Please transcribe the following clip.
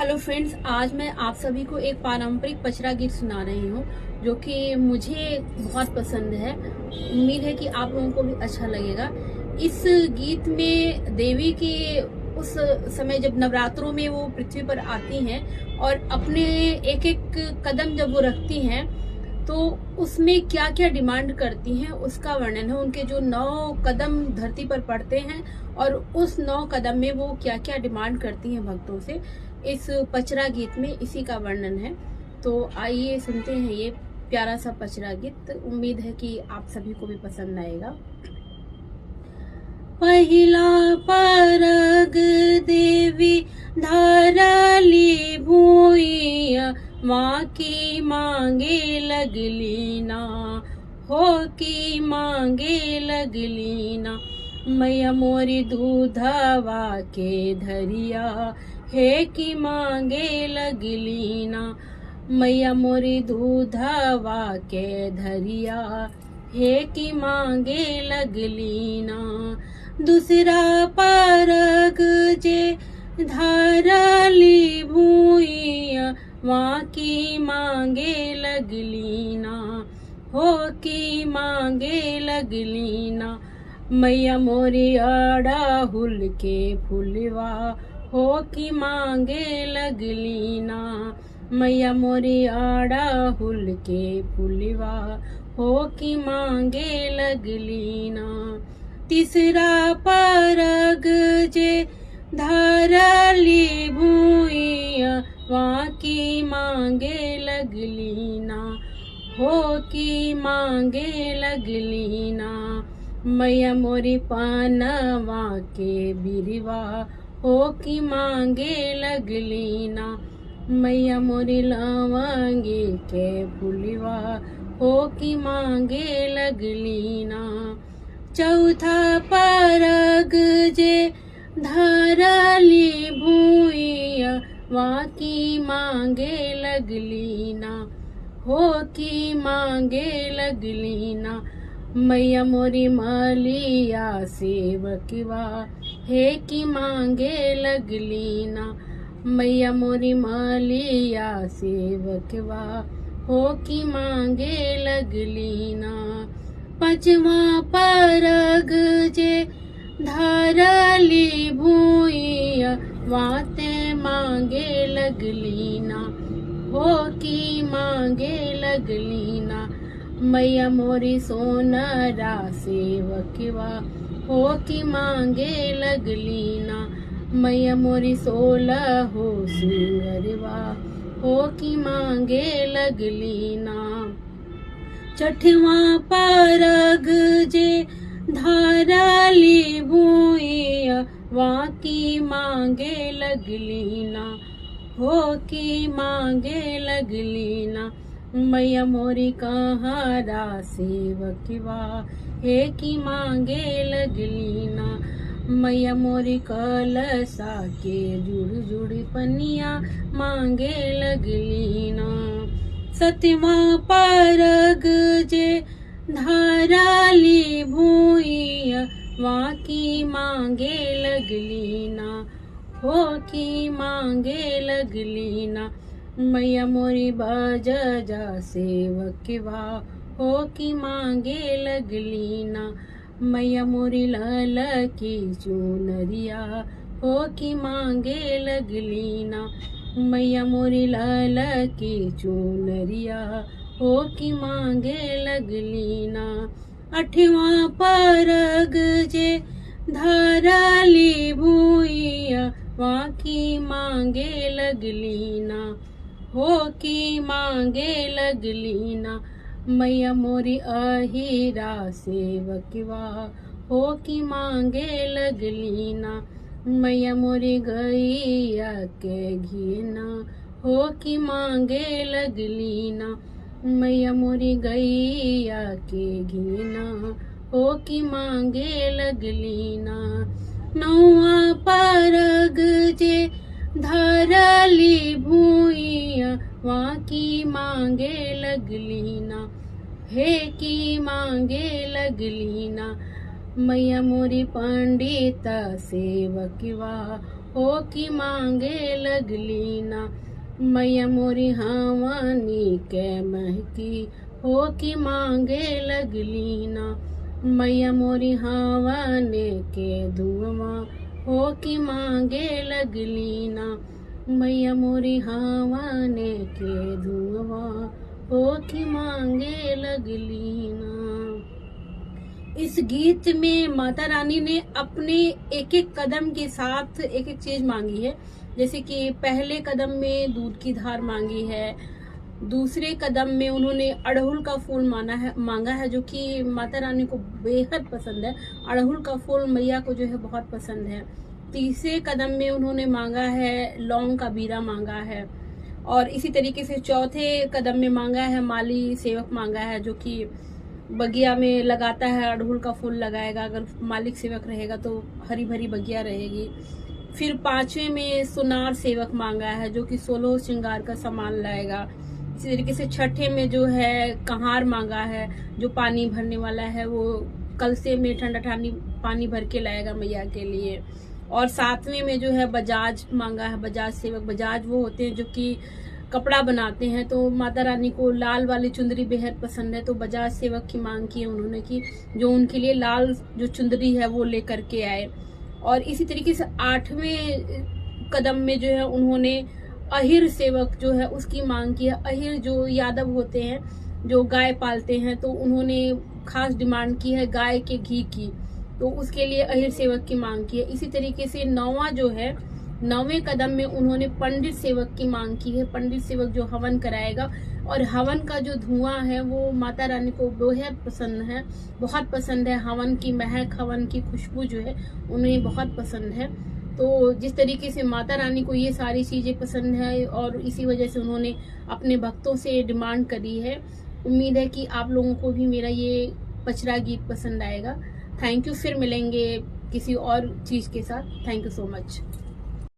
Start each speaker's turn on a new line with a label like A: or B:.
A: Hello friends, आज मैं आप सभी को एक पारंपरिक पचरा गीत सुना रही हूँ जो कि मुझे बहुत पसंद है। उम्मीद है कि आप लोगों को भी अच्छा लगेगा। इस गीत में देवी की उस समय जब नवरात्रों में वो पृथ्वी पर आती हैं और अपने एक एक कदम जब वो रखती हैं तो उसमें क्या क्या डिमांड करती हैं उसका वर्णन है। उनके जो 9 कदम धरती पर पड़ते हैं और उस 9 कदम में वो क्या क्या डिमांड करती हैं भक्तों से, इस पचरा गीत में इसी का वर्णन है। तो आइए सुनते हैं ये प्यारा सा पचरा गीत। उम्मीद है कि आप सभी को भी पसंद आएगा। पहिला परग देवी धरली भूइया, माँ की मांगे लगली ना, हो की मांगे लगली ना। मैया मोरी दूधवा के धरिया, हे की मांगे लगली ना। मैया मोरी दूधवा के धरिया, हे की मांगे लगली ना। दूसरा परग जे धरली भूइया, माँ की मांगे लगली ना, हो की मांगे लगली ना। मैया मोरी अड़हुल के फुलवा, हो की मांगे लगली ना। मैया मोरी अड़हुल के फुलवा, हो की मांगे लगली ना। तीसरा परग जे धरली भूइया, वहाँ की मांगे लगली ना, हो की मांगे लगली ना। मैया मोरी पानवा के बिरवा, हो की मांगे लगली ना। मैया मोरी लवंगी के फुलवा, हो की मांगे लगली ना। चौथा परग जे धरली भूइया, वहाँ की मांगे लगली ना, हो की मांगे लगली ना। मैया मोरी मलिया सेवकवा, हे की मांगे लगली ना। मैया मोरी मलिया सेवकवा, हो की मांगे लगली ना। पांचवा परग जे धरली भूइया, वाते मांगे लगली ना, हो की मांगे लगली ना। मैया मोरी सोनरा सेवकवा, हो की मांगे लगली ना। मैया मोरी 16 हो सिंगरवा, हो की मांगे लगली ना। छठवा परग जे धरली भूइया, वहाँ की मांगे लगली ना, हो की मांगे लगली ना। मैया मोरी कहरा सेवकवा, हे की मांगे लगली ना। मैया मोरी कलसा के जुड़ जुड़ पनिया, मांगे लगली ना। सतवा परग जे धरली भूइया, वहाँ की मांगे लगली ना, हो की मांगे लगली ना। मैया मोरी बजजा सेवकवा, हो की मांगे लगली ना। मैया मोरी लाल की चुनरिया, हो की मांगे लगली ना। मैया मोरी लाल की चुनरिया, हो की मांगे लगली ना। आठवा परग जे धरली भूइया, वहाँ की मांगे लगली ना, हो की मांगे लगली ना। मैया मोरी अहिरा सेवकवा, हो की मांगे लगली ना। मैया मोरी गैया के घीना, हो की मांगे लगली ना। मैया मोरी गैया के घीना, हो की मांगे लगली ना। नौवा परग जे धरली भूइया, वहाँ की मांगे लगली ना, हे की मांगे लगली ना। मैया मोरी पंडित सेवकवा, हो कि मांगे लगली ना, मैया मोरी हवानी के महकी, हो कि मांगे लगली ना, मैया मोरी हवाने के धुआं, हो कि मांगे लगली ना, मैया मोरी हवाने के धुआं, हो कि मांगे लगली ना। इस गीत में माता रानी ने अपने एक एक कदम के साथ एक एक चीज मांगी है। जैसे कि पहले कदम में दूध की धार मांगी है, दूसरे कदम में उन्होंने अड़हुल का फूल मांगा है, जो कि माता रानी को बेहद पसंद है। अड़हुल का फूल मैया को जो है बहुत पसंद है। तीसरे कदम में उन्होंने मांगा है लौंग का बीरा मांगा है, और इसी तरीके से चौथे कदम में मांगा है माली सेवक मांगा है, जो कि बगिया में लगाता है, अड़हुल का फूल लगाएगा। अगर मालिक सेवक रहेगा तो हरी भरी बगिया रहेगी। फिर पांचवे में सुनार सेवक मांगा है, जो कि 16 श्रृंगार का सामान लाएगा। इसी तरीके से छठे में जो है कहार मांगा है, जो पानी भरने वाला है, वो कलसे में ठंडा पानी भर के लाएगा मैया के लिए। और सातवें में जो है बजाज मांगा है, बजाज सेवक। बजाज वो होते हैं जो कि कपड़ा बनाते हैं, तो माता रानी को लाल वाली चुंदरी बेहद पसंद है, तो बजाज सेवक की मांग की है उन्होंने कि जो उनके लिए लाल जो चुंदरी है वो लेकर के आए। और इसी तरीके से आठवें कदम में जो है उन्होंने अहिर सेवक जो है उसकी मांग की है। अहिर जो यादव होते हैं जो गाय पालते हैं, तो उन्होंने खास डिमांड की है गाय के घी की, तो उसके लिए अहिर सेवक की मांग की है। इसी तरीके से नौवें कदम में उन्होंने पंडित सेवक की मांग की है। पंडित सेवक जो हवन कराएगा, और हवन का जो धुआं है वो माता रानी को बेहद पसंद है, बहुत पसंद है। हवन की महक, हवन की खुशबू जो है उन्हें बहुत पसंद है। तो जिस तरीके से माता रानी को ये सारी चीजें पसंद है, और इसी वजह से उन्होंने अपने भक्तों से डिमांड करी है। उम्मीद है कि आप लोगों को भी मेरा ये पचरा गीत पसंद आएगा। Thank you. फिर मिलेंगे किसी और चीज के साथ। Thank you so much.